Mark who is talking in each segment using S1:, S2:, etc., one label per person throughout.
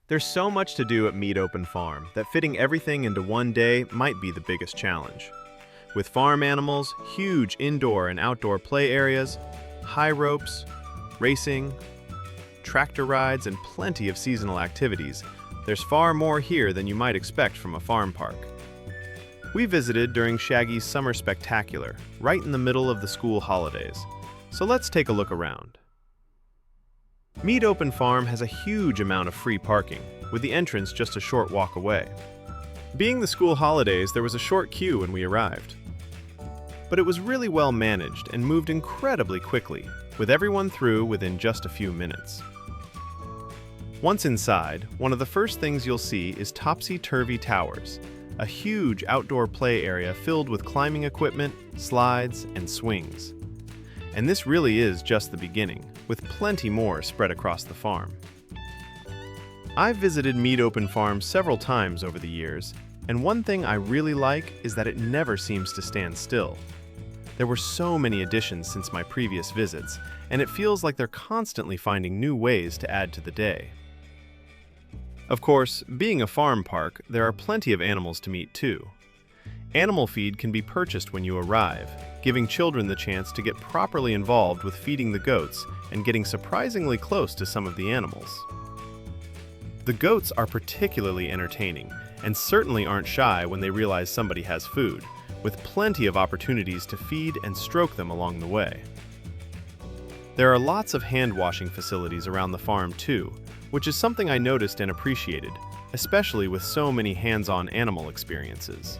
S1: There's so much to do at Mead Open Farm that fitting everything into one day might be the biggest challenge. With farm animals, huge indoor and outdoor play areas, high ropes, racing, tractor rides, and plenty of seasonal activities, there's far more here than you might expect from a farm park. We visited during Shaggy's Summer Spectacular, right in the middle of the school holidays. So let's take a look around. Mead Open Farm has a huge amount of free parking, with the entrance just a short walk away. Being the school holidays, there was a short queue when we arrived. But it was really well managed and moved incredibly quickly, with everyone through within just a few minutes. Once inside, one of the first things you'll see is Topsy-Turvy Towers, a huge outdoor play area filled with climbing equipment, slides, and swings. And this really is just the beginning, with plenty more spread across the farm. I've visited Mead Open Farm several times over the years, and one thing I really like is that it never seems to stand still. There were so many additions since my previous visits, and it feels like they're constantly finding new ways to add to the day. Of course, being a farm park, there are plenty of animals to meet too. Animal feed can be purchased when you arrive, giving children the chance to get properly involved with feeding the goats and getting surprisingly close to some of the animals. The goats are particularly entertaining, and certainly aren't shy when they realize somebody has food, with plenty of opportunities to feed and stroke them along the way. There are lots of hand-washing facilities around the farm too, which is something I noticed and appreciated, especially with so many hands-on animal experiences.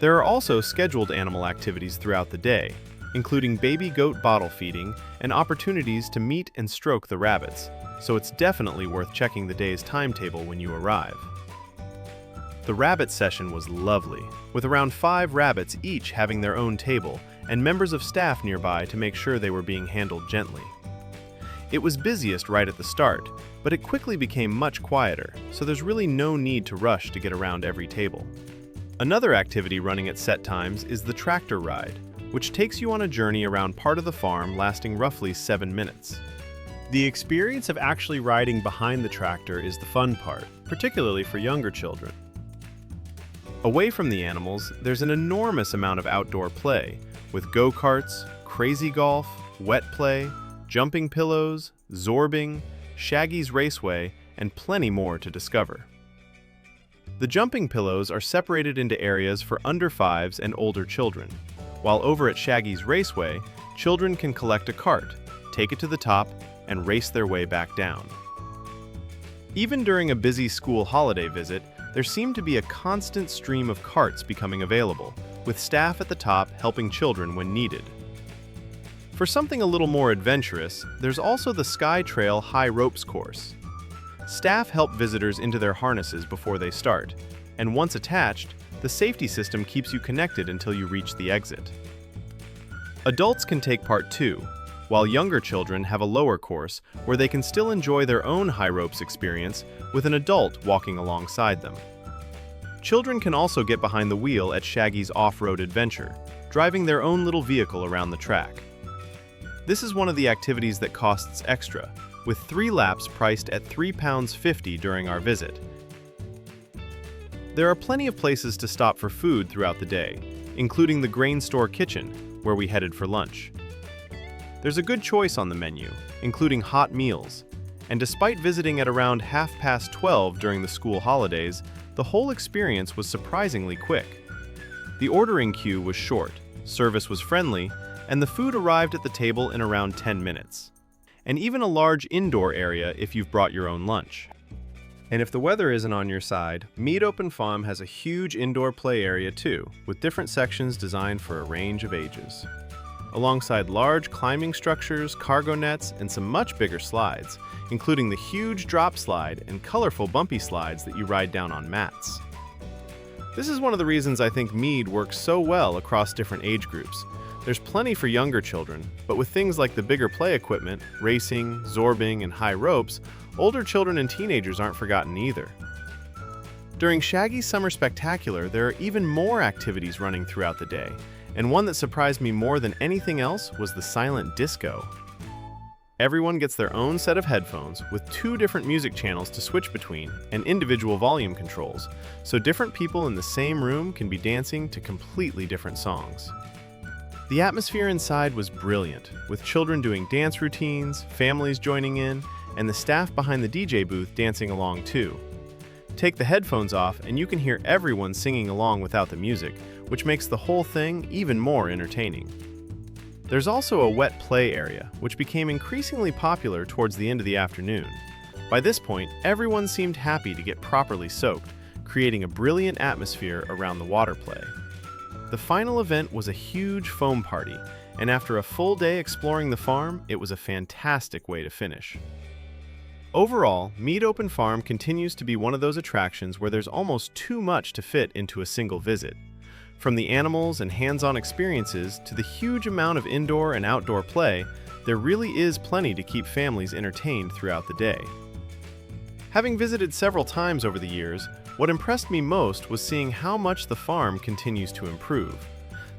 S1: There are also scheduled animal activities throughout the day, including baby goat bottle feeding and opportunities to meet and stroke the rabbits, so it's definitely worth checking the day's timetable when you arrive. The rabbit session was lovely, with around 5 rabbits each having their own table and members of staff nearby to make sure they were being handled gently. It was busiest right at the start, but it quickly became much quieter, so there's really no need to rush to get around every table. Another activity running at set times is the tractor ride, which takes you on a journey around part of the farm lasting roughly 7 minutes. The experience of actually riding behind the tractor is the fun part, particularly for younger children. Away from the animals, there's an enormous amount of outdoor play, with go-karts, crazy golf, wet play, jumping pillows, zorbing, Shaggy's Raceway, and plenty more to discover. The jumping pillows are separated into areas for under 5s and older children, while over at Shaggy's Raceway, children can collect a cart, take it to the top, and race their way back down. Even during a busy school holiday visit, there seemed to be a constant stream of carts becoming available, with staff at the top helping children when needed. For something a little more adventurous, there's also the Sky Trail High Ropes course. Staff help visitors into their harnesses before they start, and once attached, the safety system keeps you connected until you reach the exit. Adults can take part too, while younger children have a lower course where they can still enjoy their own high ropes experience with an adult walking alongside them. Children can also get behind the wheel at Shaggy's off-road adventure, driving their own little vehicle around the track. This is one of the activities that costs extra, with 3 laps priced at £3.50 during our visit. There are plenty of places to stop for food throughout the day, including the Grainstore Kitchen, where we headed for lunch. There's a good choice on the menu, including hot meals, and despite visiting at around 12:30 during the school holidays, the whole experience was surprisingly quick. The ordering queue was short, service was friendly, and the food arrived at the table in around 10 minutes. And even a large indoor area if you've brought your own lunch. And if the weather isn't on your side, Mead Open Farm has a huge indoor play area too, with different sections designed for a range of ages. Alongside large climbing structures, cargo nets, and some much bigger slides, including the huge drop slide and colorful bumpy slides that you ride down on mats. This is one of the reasons I think Mead works so well across different age groups. There's plenty for younger children, but with things like the bigger play equipment, racing, zorbing, and high ropes, older children and teenagers aren't forgotten either. During Shaggy's Summer Spectacular, there are even more activities running throughout the day, and one that surprised me more than anything else was the silent disco. Everyone gets their own set of headphones with 2 different music channels to switch between and individual volume controls, so different people in the same room can be dancing to completely different songs. The atmosphere inside was brilliant, with children doing dance routines, families joining in, and the staff behind the DJ booth dancing along too. Take the headphones off and you can hear everyone singing along without the music, which makes the whole thing even more entertaining. There's also a wet play area, which became increasingly popular towards the end of the afternoon. By this point, everyone seemed happy to get properly soaked, creating a brilliant atmosphere around the water play. The final event was a huge foam party, and after a full day exploring the farm, it was a fantastic way to finish. Overall, Mead Open Farm continues to be one of those attractions where there's almost too much to fit into a single visit. From the animals and hands-on experiences to the huge amount of indoor and outdoor play, there really is plenty to keep families entertained throughout the day. Having visited several times over the years, what impressed me most was seeing how much the farm continues to improve.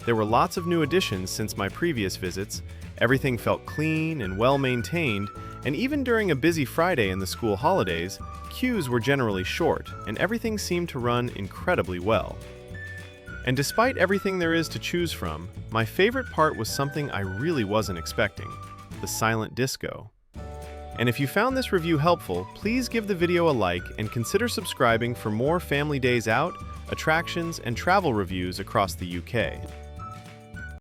S1: There were lots of new additions since my previous visits, everything felt clean and well-maintained, and even during a busy Friday in the school holidays, queues were generally short and everything seemed to run incredibly well. And despite everything there is to choose from, my favorite part was something I really wasn't expecting: the silent disco. And if you found this review helpful, please give the video a like and consider subscribing for more family days out, attractions, and travel reviews across the UK.